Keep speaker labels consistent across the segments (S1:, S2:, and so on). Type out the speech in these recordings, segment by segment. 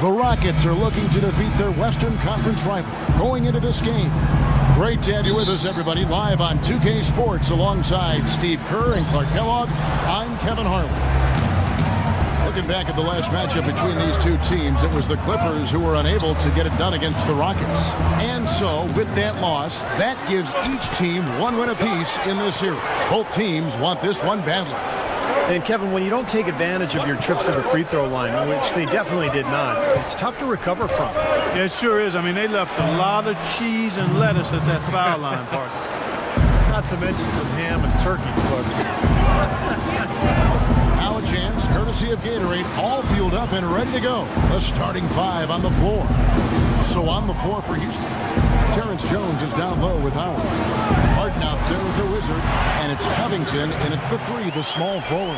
S1: The Rockets are looking to defeat their Western Conference rival going into this game. Great to have you with us, everybody, live on 2K Sports alongside Steve Kerr and Clark Kellogg. I'm Kevin Harlan. Looking back at the last matchup between these two teams, it was the Clippers who were unable to get it done against the Rockets. And so, with that loss, that gives each team one win apiece in this series. Both teams want this one badly.
S2: And Kevin, when you don't take advantage of your trips to the free throw line, which they definitely did not, it's tough to recover from.
S3: Yeah, it sure is. I mean, they left a lot of cheese and lettuce at that foul line, partner.
S2: Not to mention some ham and turkey.
S1: Now a chance, courtesy of Gatorade, all fueled up and ready to go. The starting five on the floor. So on the floor for Houston, Terrence Jones is down low with Howard. Harden out there with the Wizard, and it's Covington in at the three, the small forward.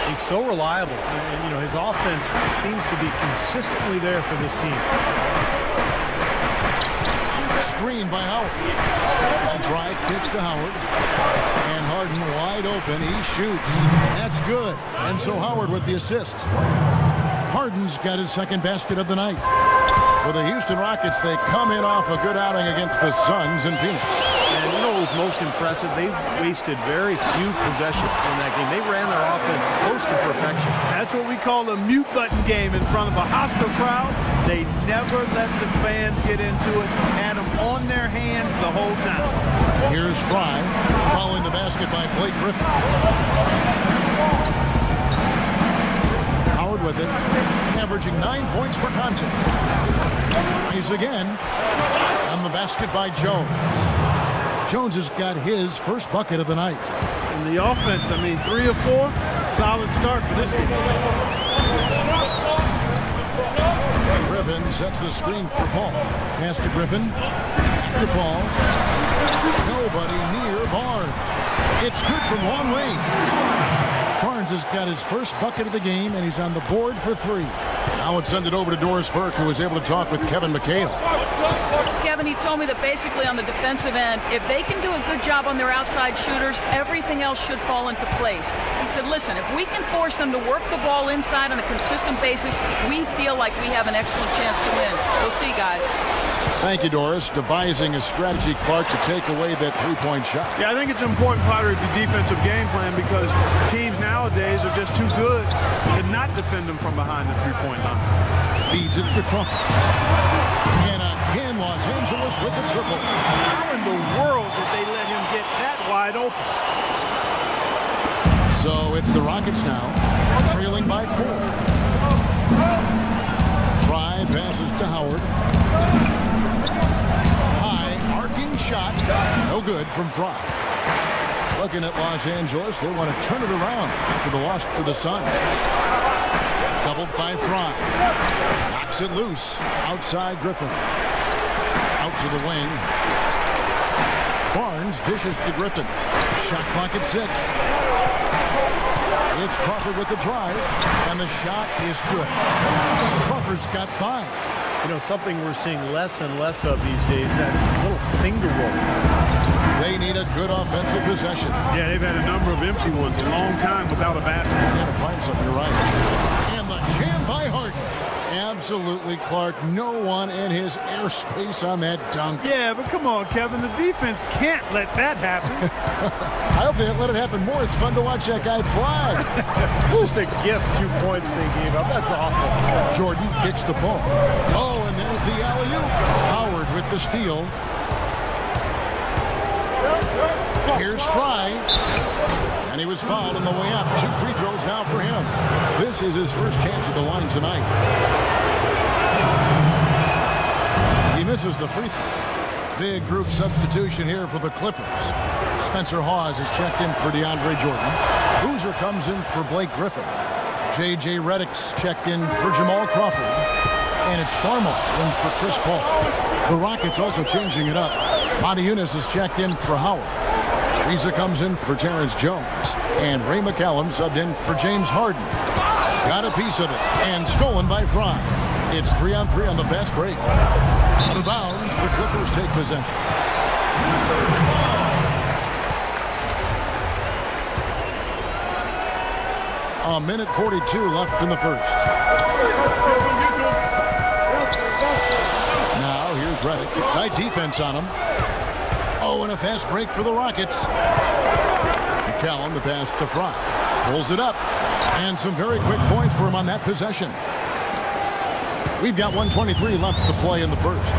S2: He's so reliable, and you know his offense seems to be consistently there for this team.
S1: Screen by Howard. And Drive kicks to Howard. And Harden wide open. He shoots. That's good. And so Howard with the assist. Harden's got his second basket of the night. For the Houston Rockets, they come in off a good outing against the Suns in Phoenix.
S2: And you know what was most impressive? They wasted very few possessions in that game. They ran their offense close to perfection.
S3: That's what we call a mute button game in front of a hostile crowd. They never let the fans get into it. Had them on their hands the whole time.
S1: Here's Fry, following the basket by Blake Griffin. Howard with it, averaging 9 points per contest. Tries again, and the basket by Jones. Jones has got his first bucket of the night.
S3: And the offense, I mean, 3 or 4, a solid start for this game.
S1: Griffin sets the screen for Paul. Pass to Griffin. Back to Paul. Nobody near Barnes. It's good from long range. Barnes has got his first bucket of the game, and he's on the board for 3. Now let's send it over to Doris Burke, who was able to talk with Kevin McHale.
S4: Kevin, he told me that basically on the defensive end, if they can do a good job on their outside shooters, everything else should fall into place. He said, listen, if we can force them to work the ball inside on a consistent basis, we feel like we have an excellent chance to win. We'll see, guys.
S1: Thank you, Doris. Devising a strategy, Clark, to take away that three-point shot.
S3: Yeah, I think it's an important part of the defensive game plan because teams nowadays are just too good to not defend them from behind the three-point line.
S1: Feeds it to Crawford. And again, Los Angeles with the triple.
S3: How in the world did they let him get that wide open?
S1: So it's the Rockets now, trailing by 4. Fry passes to Howard. Shot, no good from Fry. Looking at Los Angeles, they want to turn it around after the loss to the Suns. Doubled by Fry. Knocks it loose. Outside Griffin. Out to the wing. Barnes dishes to Griffin. Shot clock at 6. It's Crawford with the drive, and the shot is good. Crawford's got 5.
S2: You know, something we're seeing less and less of these days, that little finger roll.
S1: They need a good offensive possession.
S3: Yeah, they've had a number of empty ones a long time without a basket.
S1: Got to find something, you're right. And the jam by Harden. Absolutely, Clark. No one in his airspace on that dunk.
S3: Yeah, but come on, Kevin. The defense can't let that happen.
S1: I hope they let it happen more. It's fun to watch that guy fly.
S2: Just a gift, 2 points they gave up. That's awful.
S1: Jordan kicks to Paul. Oh, and there's the alley-oop. Howard with the steal. Here's Fry. And he was fouled on the way up. 2 free throws now for him. This is his first chance at the line tonight. He misses the free throw. Big group substitution here for the Clippers. Spencer Hawes is checked in for DeAndre Jordan. Boozer comes in for Blake Griffin. J.J. Redick's checked in for Jamal Crawford. And it's Farmer in for Chris Paul. The Rockets also changing it up. Monty Eunice is checked in for Howard. Reza comes in for Terrence Jones. And Ray McCallum subbed in for James Harden. Got a piece of it. And stolen by Fry. It's 3-on-3 on the fast break. Out of bounds, the Clippers take possession. A minute 42 left in the first. Here's Reddick. Tight defense on him. Oh, and a fast break for the Rockets. McCallum, the pass to Fry. Pulls it up. And some very quick points for him on that possession. We've got 1:23 left to play in the first.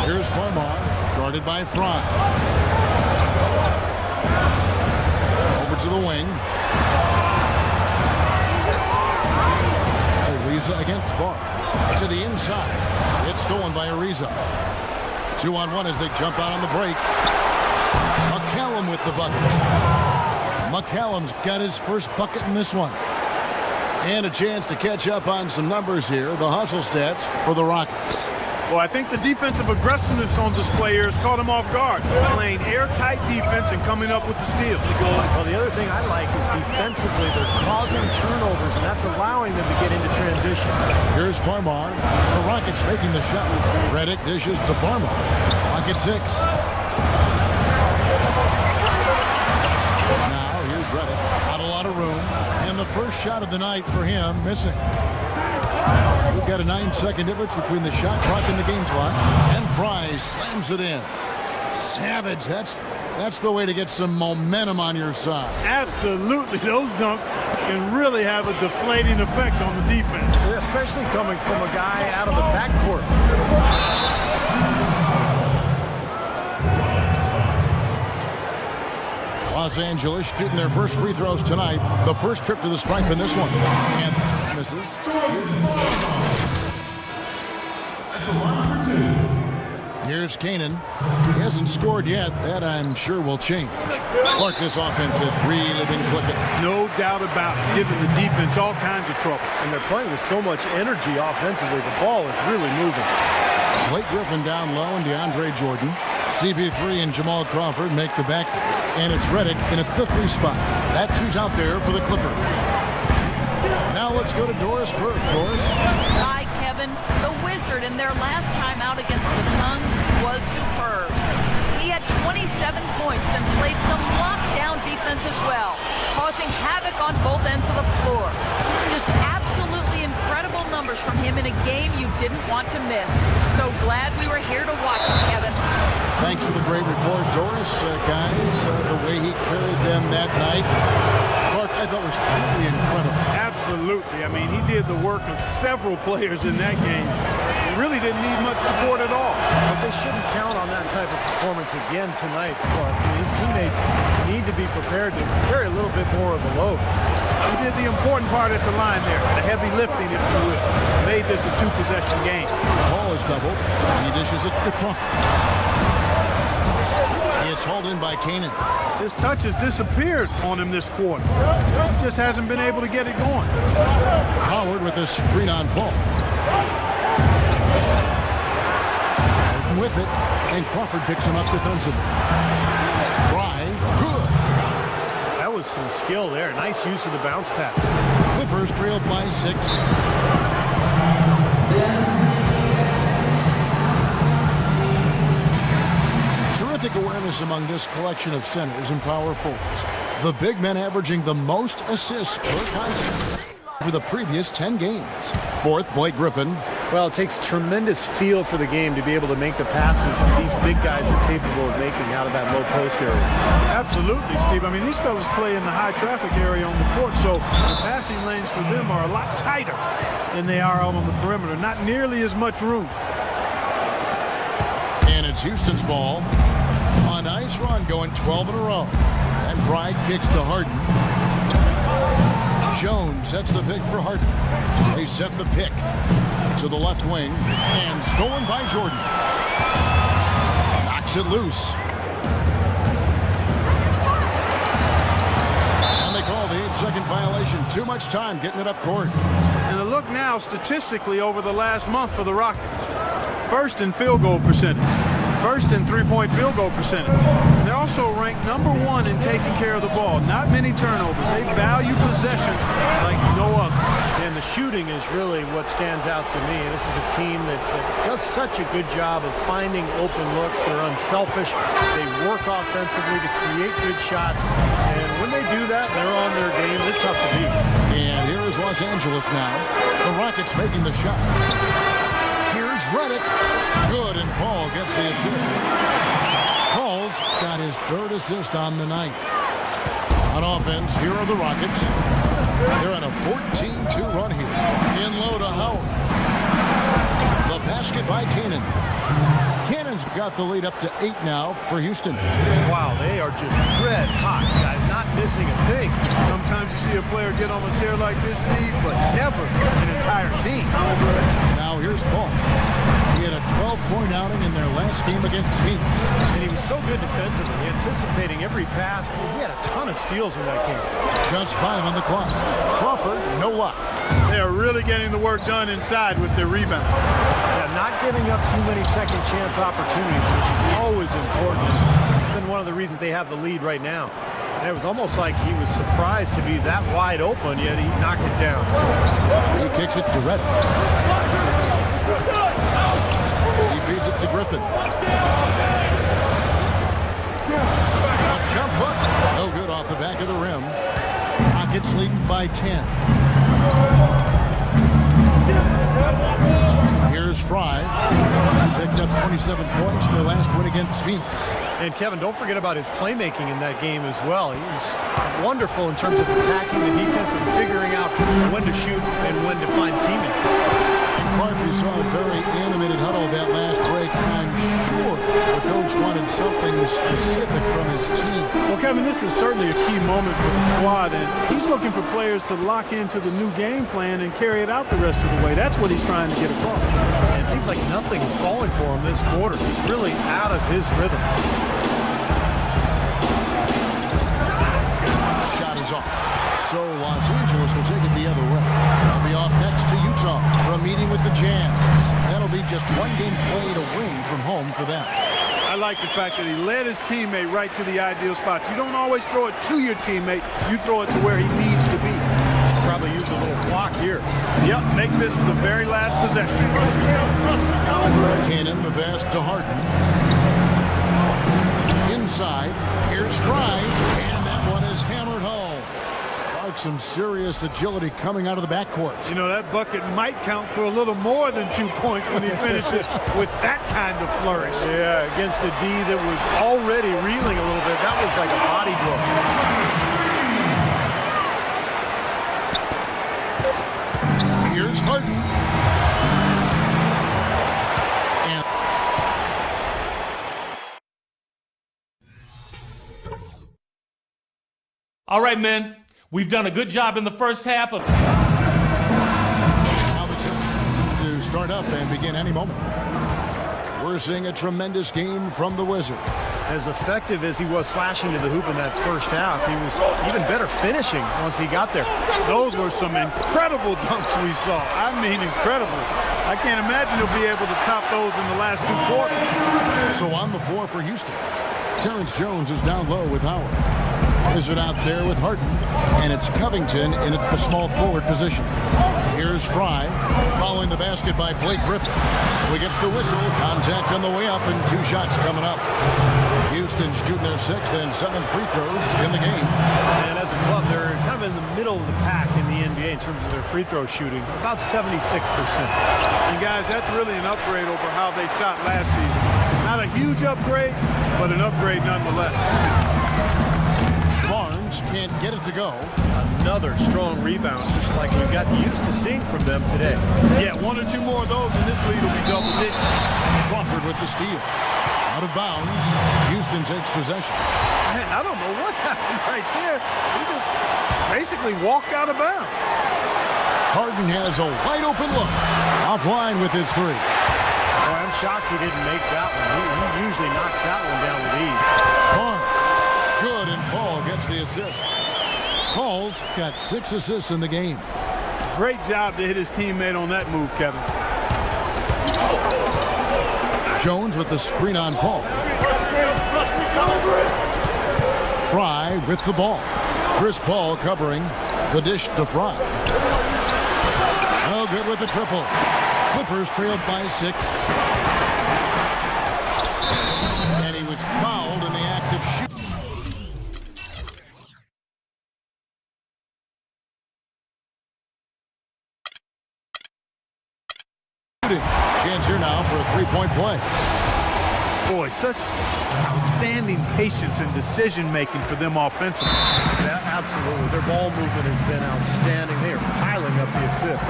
S1: Here's Farmar, guarded by Fry. Over to the wing. Ariza against Barnes. To the inside. It's stolen by Ariza. 2-on-1 as they jump out on the break. McCallum with the bucket. McCallum's got his first bucket in this one. And a chance to catch up on some numbers here. The hustle stats for the Rockets.
S3: Well, I think the defensive aggressiveness on display here has caught him off guard. Playing airtight defense and coming up with the steal.
S2: Well, the other thing I like is defensively they're causing turnovers, and that's allowing them to get into transition.
S1: Here's Farmar. The Rockets making the shot. Reddick dishes to Farmar. Rocket 6. Now here's Reddick. Not a lot of room. And the first shot of the night for him missing. We've got a 9-second difference between the shot clock and the game clock. And Fry slams it in. Savage. That's the way to get some momentum on your side.
S3: Absolutely. Those dunks can really have a deflating effect on the defense.
S2: Especially coming from a guy out of the backcourt.
S1: Los Angeles shooting their first free throws tonight. The first trip to the stripe in this one. And misses. Here's Kanan. He hasn't scored yet. That, I'm sure, will change. Clark, this offense has really been clicking.
S3: No doubt about it, giving the defense all kinds of trouble.
S2: And they're playing with so much energy offensively. The ball is really moving.
S1: Blake Griffin down low and DeAndre Jordan. CB3 and Jamal Crawford make the back. And it's Reddick in at the 3 spot. That's who's out there for the Clippers. Now let's go to Doris Burke. Doris.
S4: Hi, Kevin. The Wizard in their last time out against the Suns was superb. He had 27 points and played some lockdown defense as well, causing havoc on both ends of the floor. Just absolutely incredible numbers from him in a game you didn't want to miss. So glad we were here to watch him, Kevin.
S1: Thanks for the great report, Doris. Guys, the way he carried them that night, Clark, I thought was truly incredible.
S3: Absolutely. I mean, he did the work of several players in that game. He really didn't need much support at all.
S2: But they shouldn't count on that type of performance again tonight, Clark. I mean, his teammates need to be prepared to carry a little bit more of the load.
S3: He did the important part at the line there, the heavy lifting, if you will. Made this a 2-possession game.
S1: Ball is doubled. He dishes it to Crawford. It's hauled in by Kanan.
S3: His touch has disappeared on him this quarter. He just hasn't been able to get it going.
S1: Howard with a screen on Paul. Martin with it, and Crawford picks him up defensively. Fry, good.
S2: That was some skill there. Nice use of the bounce pass.
S1: Clippers trailed by 6. Terrific awareness among this collection of centers and power forwards. The big men averaging the most assists per contest for the previous 10 games. Fourth, Blake Griffin.
S2: Well, it takes tremendous feel for the game to be able to make the passes these big guys are capable of making out of that low post area.
S3: Absolutely, Steve. I mean, these fellas play in the high traffic area on the court, so the passing lanes for them are a lot tighter than they are out on the perimeter. Not nearly as much room.
S1: And it's Houston's ball. A nice run going 12 in a row. And Fry kicks to Harden. Jones sets the pick for Harden. They set the pick to the left wing. And stolen by Jordan. Knocks it loose. And they call the 8-second violation. Too much time getting it up court.
S3: And a look now statistically over the last month for the Rockets. First in field goal percentage. First in three-point field goal percentage. They're also ranked #1 in taking care of the ball. Not many turnovers. They value possessions like no other.
S2: And the shooting is really what stands out to me. This is a team that does such a good job of finding open looks. They're unselfish. They work offensively to create good shots. And when they do that, they're on their game. They're tough to beat.
S1: And here is Los Angeles now. The Rockets making the shot. Here's Reddick. Good, and Paul gets the assist. Paul's got his 3rd assist on the night. On offense, here are the Rockets. They're on a 14-2 run here. In low to Howard. The basket by Cannon. Cannon's got the lead up to 8 now for Houston.
S2: Wow, they are just red hot, guys, not missing a thing.
S3: Sometimes you see a player get on the tear like this, Steve, but never an entire team.
S1: Now here's Paul. He had a 12-point outing in their last game against Phoenix.
S2: And he was so good defensively, anticipating every pass. And he had a ton of steals in that game.
S1: Just 5 on the clock. Crawford, no luck.
S3: They are really getting the work done inside with their rebound.
S2: Yeah, not giving up too many second chance opportunities, which is always important. It's been one of the reasons they have the lead right now. And it was almost like he was surprised to be that wide open, yet he knocked it down.
S1: He kicks it to Reddick. He feeds it to Griffin. A jump hook. No good off the back of the rim. Rockets leading by 10. Here's Fry. Picked up 27 points in their last win against Phoenix.
S2: And Kevin, don't forget about his playmaking in that game as well. He was wonderful in terms of attacking the defense and figuring out when to shoot and when to find teammates.
S1: And Clark, we saw a very animated huddle that last break, and I'm sure the coach wanted something specific from his team.
S3: Well, Kevin, this is certainly a key moment for the squad, and he's looking for players to lock into the new game plan and carry it out the rest of the way. That's what he's trying to get across.
S2: And it seems like nothing is falling for him this quarter. He's really out of his rhythm.
S1: Shot is off. So Los Angeles will take it the other way. They'll be off next to Utah for a meeting with the Jazz. That'll be just one game played away from home for them.
S3: I like the fact that he led his teammate right to the ideal spots. You don't always throw it to your teammate. You throw it to where he needs to be.
S2: Probably use a little clock here.
S3: Yep, make this the very last possession.
S1: Cannon, the pass to Harden. Inside, here's Fry, and that one is hammered home. Clark, some serious agility coming out of the backcourt.
S3: You know, that bucket might count for a little more than 2 points when he finishes with that kind of flourish.
S2: Yeah, against a D that was already reeling a little bit. That was like a body blow.
S1: Here's Harden.
S5: All right, men. We've done a good job in the first half of...
S1: Now the chance to start up and begin any moment. We're seeing a tremendous game from the Wizard.
S2: As effective as he was slashing to the hoop in that first half, he was even better finishing once he got there.
S3: Those were some incredible dunks we saw. I mean, incredible. I can't imagine he'll be able to top those in the last 2 quarters.
S1: So on the floor for Houston, Terrence Jones is down low with Howard. Wizard out there with Harden, and it's Covington in the small forward position. Here's Fry, following the basket by Blake Griffin. So he gets the whistle, contact on the way up, and 2 shots coming up. Houston shooting their 6th and 7th free throws in the game.
S2: And as a club, they're kind of in the middle of the pack in the NBA in terms of their free throw shooting, about 76%.
S3: And guys, that's really an upgrade over how they shot last season. Not a huge upgrade, but an upgrade nonetheless.
S1: Barnes can't get it to go.
S2: Another strong rebound, just like we've gotten used to seeing from them today.
S3: Yeah, 1 or 2 more of those, and this lead will be double digits.
S1: Crawford with the steal. Out of bounds. Houston takes possession.
S3: Man, I don't know what happened right there. He just basically walked out of bounds.
S1: Harden has a wide open look. Offline with his 3.
S2: Boy, I'm shocked he didn't make that one. He usually knocks that one down with ease.
S1: Barnes. Good, and Paul gets the assist. Paul's got 6 assists in the game. Great job to hit his teammate on that move, Kevin. Jones with the screen on Paul. Fry with the ball. Chris Paul covering the dish to Fry. Oh, good with the triple. Clippers trailed by 6. And he was fouled in the act of shooting. Chance here now for a three-point play.
S3: Boy, such outstanding patience and decision-making for them offensively.
S2: Yeah, absolutely. Their ball movement has been outstanding. They are piling up the assists.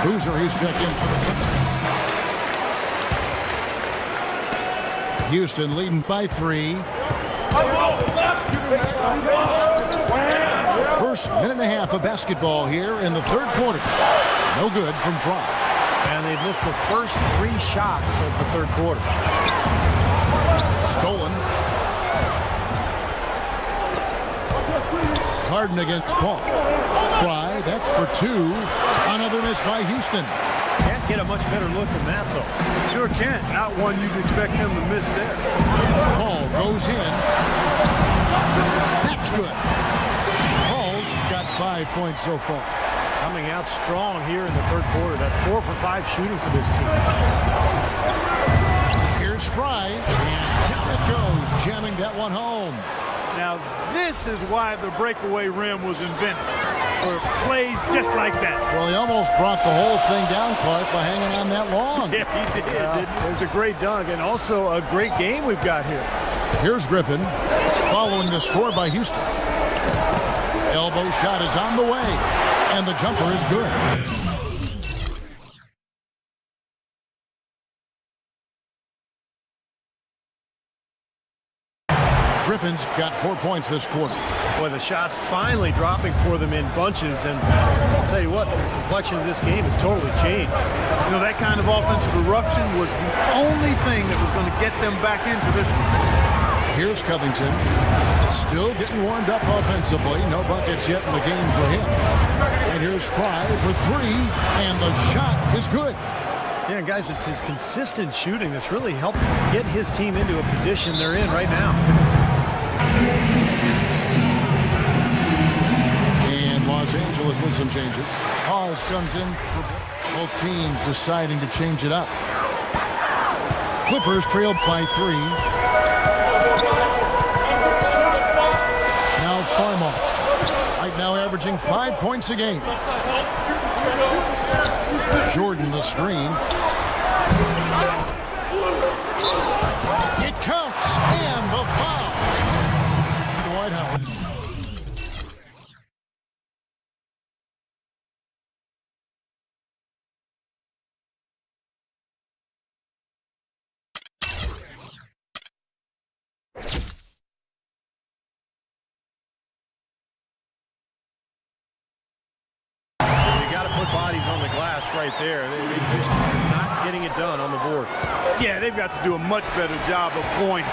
S1: Boozer, he's checked in for the Clippers. Houston leading by 3. First minute and a half of basketball here in the third quarter. No good from Fry.
S2: And they've missed the first 3 shots of the third quarter.
S1: Stolen. Harden against Paul. Fry, that's for 2. Another miss by Houston.
S2: Can't get a much better look than that, though.
S3: Sure can't. Not one you'd expect him to miss there.
S1: Paul goes in. That's good. Paul's got 5 points so far.
S2: Coming out strong here in the third quarter. That's 4 for 5 shooting for this team.
S1: Here's Fry, and down it goes, jamming that one home.
S3: Now, this is why the breakaway rim was invented, for plays just like that.
S1: Well, he almost brought the whole thing down, Clark, by hanging on that long.
S3: Yeah, he did, didn't he?
S2: There's a great dunk and also a great game we've got here.
S1: Here's Griffin, following the score by Houston. Elbow shot is on the way, and the jumper is good. Griffin's got 4 points this quarter.
S2: Boy, the shots finally dropping for them in bunches, and I'll tell you what, the complexion of this game has totally changed.
S3: You know, that kind of offensive eruption was the only thing that was going to get them back into this one.
S1: Here's Covington, still getting warmed up offensively. No buckets yet in the game for him. And here's Fry for 3, and the shot is good.
S2: Yeah, guys, it's his consistent shooting that's really helped get his team into a position they're in right now.
S1: And Los Angeles with some changes. Pause comes in for both teams deciding to change it up. Clippers trailed by 3. Now Farmar, right now averaging 5 points a game. Jordan the screen. It counts, and the foul. Dwight Howard.
S2: Bodies on the glass right there. They just not getting it done on the boards.
S3: Yeah, they've got to do a much better job of pointing.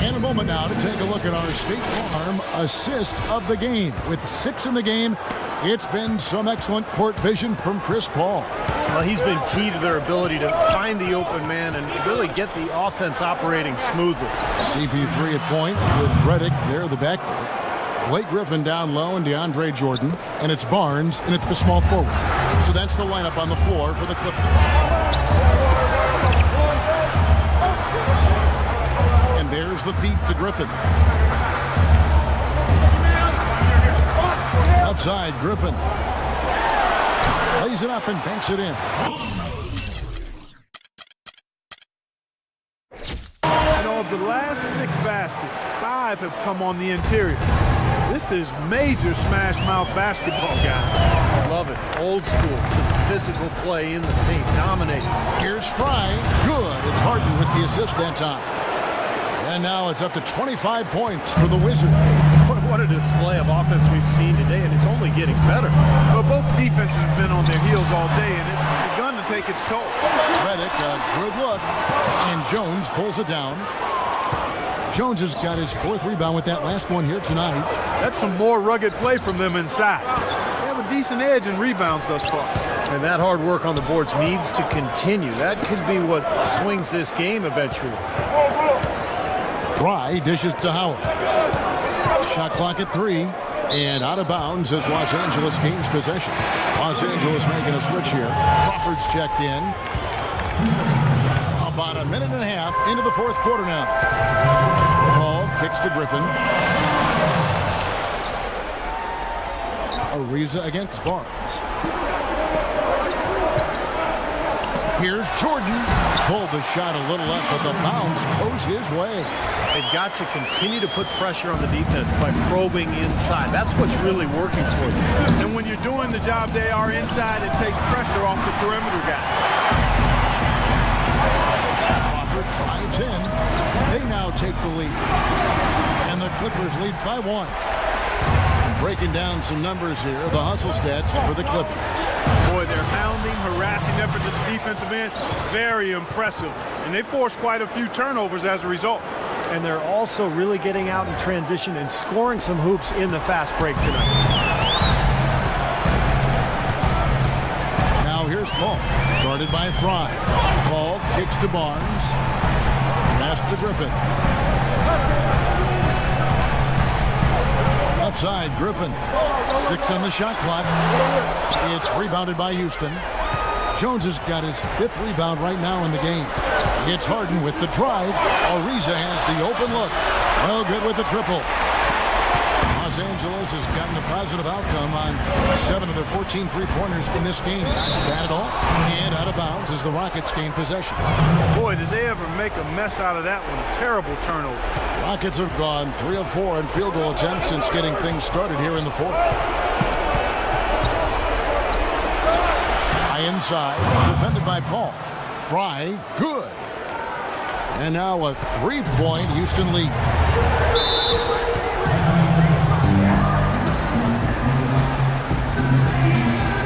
S1: And a moment now to take a look at our State Farm assist of the game. With 6 in the game, it's been some excellent court vision from Chris Paul.
S2: Well, he's been key to their ability to find the open man and really get the offense operating smoothly.
S1: CP3 at point with Redick there, the backcourt. Blake Griffin down low and DeAndre Jordan. And it's Barnes in at the small forward. So that's the lineup on the floor for the Clippers. And there's the feed to Griffin. Outside, Griffin. Lays it up and banks it in.
S3: You know, of the last 6 baskets, 5 have come on the interior. This is major smash mouth basketball, guys.
S2: I love it. Old school, physical play in the paint, dominating.
S1: Here's Fry. Good. It's Harden with the assist that time. And now it's up to 25 points for the Wizards.
S2: What a display of offense we've seen today, and it's only getting better.
S3: Well, both defenses have been on their heels all day, and it's begun to take its toll.
S1: Redick, a good look. And Jones pulls it down. Jones has got his 4th rebound with that last one here tonight.
S3: That's some more rugged play from them inside. They have a decent edge in rebounds thus far.
S2: And that hard work on the boards needs to continue. That could be what swings this game eventually.
S1: Fry dishes to Howard. Shot clock at 3. And out of bounds as Los Angeles gains possession. Los Angeles making a switch here. Crawford's checked in. About a minute and a half into the fourth quarter now. Ball kicks to Griffin. Ariza against Barnes. Here's Jordan. Pulled the shot a little up, but the bounce goes his way.
S2: They've got to continue to put pressure on the defense by probing inside. That's what's really working for them.
S3: And when you're doing the job they are inside, it takes pressure off the perimeter guy.
S1: Crawford drives in. They now take the lead. And the Clippers lead by 1. And breaking down some numbers here, the hustle stats for the Clippers.
S3: Boy, their hounding, harassing efforts at the defensive end, very impressive. And they forced quite a few turnovers as a result.
S2: And they're also really getting out in transition and scoring some hoops in the fast break tonight.
S1: Now here's Paul, guarded by Fry. Paul kicks to Barnes. Pass to Griffin. Outside, Griffin. 6 on the shot clock. It's rebounded by Houston. Jones has got his 5th rebound right now in the game. It's Harden with the drive. Ariza has the open look. Well, good with the triple. Los Angeles has gotten a positive outcome on 7 of their 14 three-pointers in this game. Got it all, and out of bounds as the Rockets gain possession.
S3: Boy, did they ever make a mess out of that one. Terrible turnover. Rockets
S1: have gone 3 of 4 in field goal attempts since getting things started here in the fourth. High inside, defended by Paul. Fry, good. And now a 3-point Houston lead.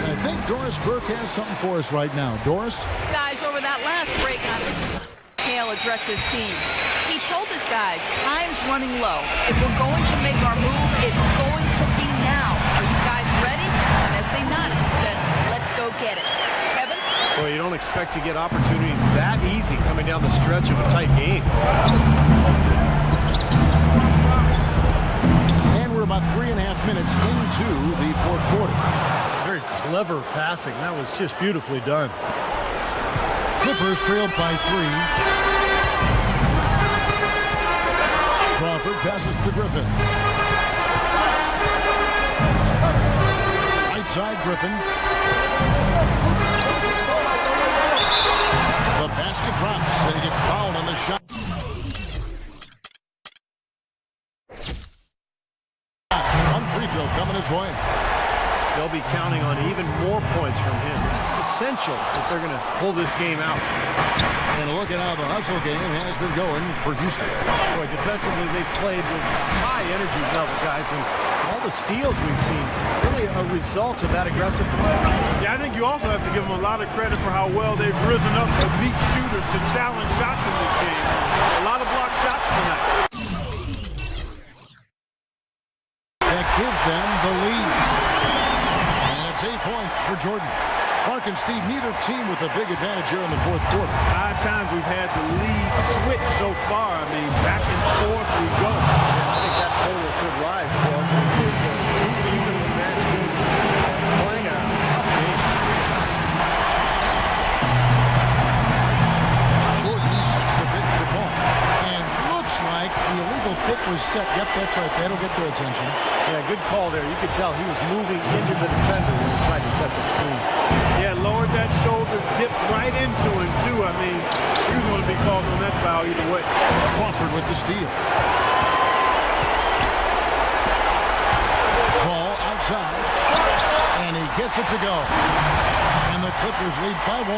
S1: I think Doris Burke has something for us right now. Doris?
S4: Guys, over that last break, Hale addressed his team. He told his guys, time's running low. If we're going to make our move, it's going to be now. Are you guys ready? And as they nodded, he said, let's go get it. Kevin?
S2: Well, you don't expect to get opportunities that easy coming down the stretch of a tight game.
S1: And we're about 3.5 minutes into the fourth quarter.
S2: Very clever passing. That was just beautifully done.
S1: Clippers trailed by 3. Crawford passes to Griffin. Right side, Griffin. The basket drops, and he gets fouled on the shot. One free throw coming his way.
S2: They'll be counting on even more points from him. It's essential if they're going to pull this game out.
S1: And look at how the hustle game has been going for Houston.
S2: Boy, defensively, they've played with high energy level, guys, and all the steals we've seen, really a result of that aggressiveness.
S3: Yeah, I think you also have to give them a lot of credit for how well they've risen up to beat shooters to challenge shots in this game. A lot of blocked shots tonight.
S1: That gives them the lead. And it's 8 points for Jordan. Clark and Steve, neither team with a big advantage here in the fourth quarter.
S3: 5 times we've had the lead switch so far. I mean, back and forth we go.
S2: I think that total could rise, Clark, because even the match teams playing a tough game.
S1: Jordan sets the pick for Paul. And looks like the illegal pick was set. Yep, that's right. That'll get their attention.
S2: Yeah, good call there. You could tell he was moving into the defender when he tried to set the screen.
S3: Yeah, lowered that shoulder, dipped right into him, too. I mean, he was going to be called on that foul either way.
S1: Crawford with the steal. Ball outside. And he gets it to go. And the Clippers lead by 1.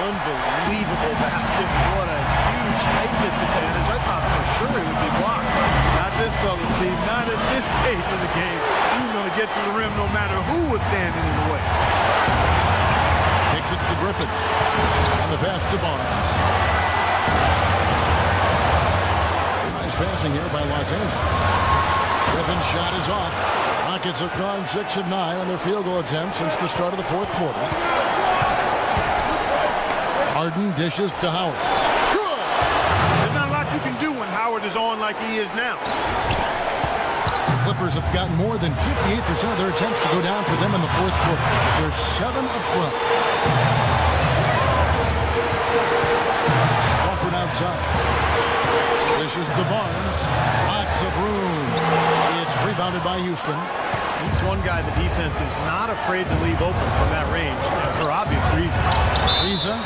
S2: Unbelievable basket. What a huge height disadvantage. I thought for sure he would be blocked.
S3: Not this fella, Steve. Not at this stage of the game. He was going to get to the rim no matter who was standing in the way.
S1: Takes it to Griffin. And the pass to Barnes. Nice passing here by Los Angeles. Griffin's shot is off. Rockets have gone 6 of 9 on their field goal attempts since the start of the fourth quarter. Harden dishes to Howard.
S3: Good. There's not a lot you can do when Howard is on like he is now.
S1: The Clippers have gotten more than 58% of their attempts to go down for them in the fourth quarter. They're 7 of 12. Crawford outside. Dishes to Barnes. Lots of room. It's rebounded by Houston.
S2: He's one guy the defense is not afraid to leave open from that range for obvious reasons.
S1: Riza,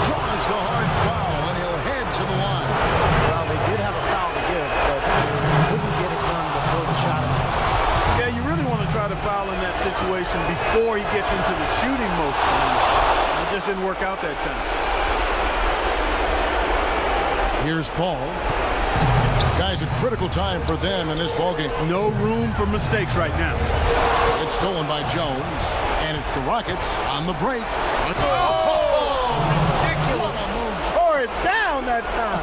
S1: draws the hard foul, and he'll head to the line.
S2: Well, they did have a foul to give, but couldn't get it done before the shot attempt.
S3: Yeah, you really want to try to foul in that situation before he gets into the shooting motion. It just didn't work out that time.
S1: Here's Paul. Guys, a critical time for them in this ballgame.
S3: No room for mistakes right now.
S1: It's stolen by Jones, and it's the Rockets on the break.
S3: Ridiculous. Tore it down that time.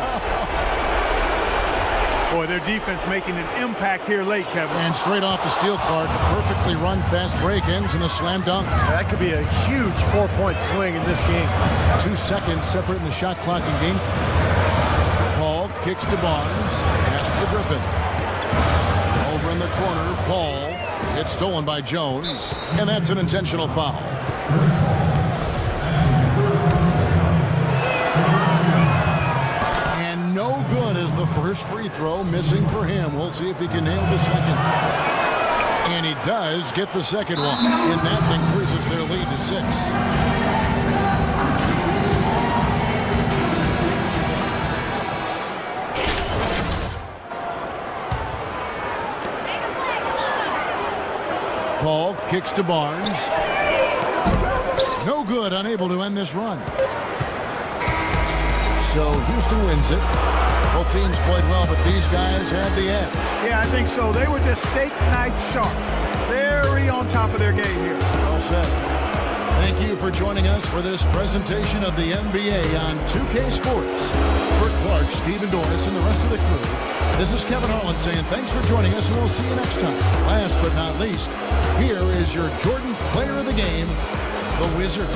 S3: Boy, their defense making an impact here late, Kevin.
S1: And straight off the steal card, perfectly run fast break ends in a slam dunk.
S2: That could be a huge 4-point swing in this game.
S1: 2 seconds separating the shot clock and game. Paul kicks to Barnes, pass to Griffin. Over in the corner, Paul. It's stolen by Jones, and that's an intentional foul. And no good is the first free throw, missing for him. We'll see if he can nail the second. And he does get the second one, and that increases their lead to 6. Paul kicks to Barnes. No good, unable to end this run. So Houston wins it. Both teams played well, but these guys had the edge.
S3: Yeah, I think so. They were just steak knife sharp. Very on top of their game here.
S1: Well said. Thank you for joining us for this presentation of the NBA on 2K Sports. For Clark, Stephen Doris, and the rest of the crew, this is Kevin Harlan saying thanks for joining us, and we'll see you next time. Last but not least, here is your Jordan Player of the Game, the Wizard.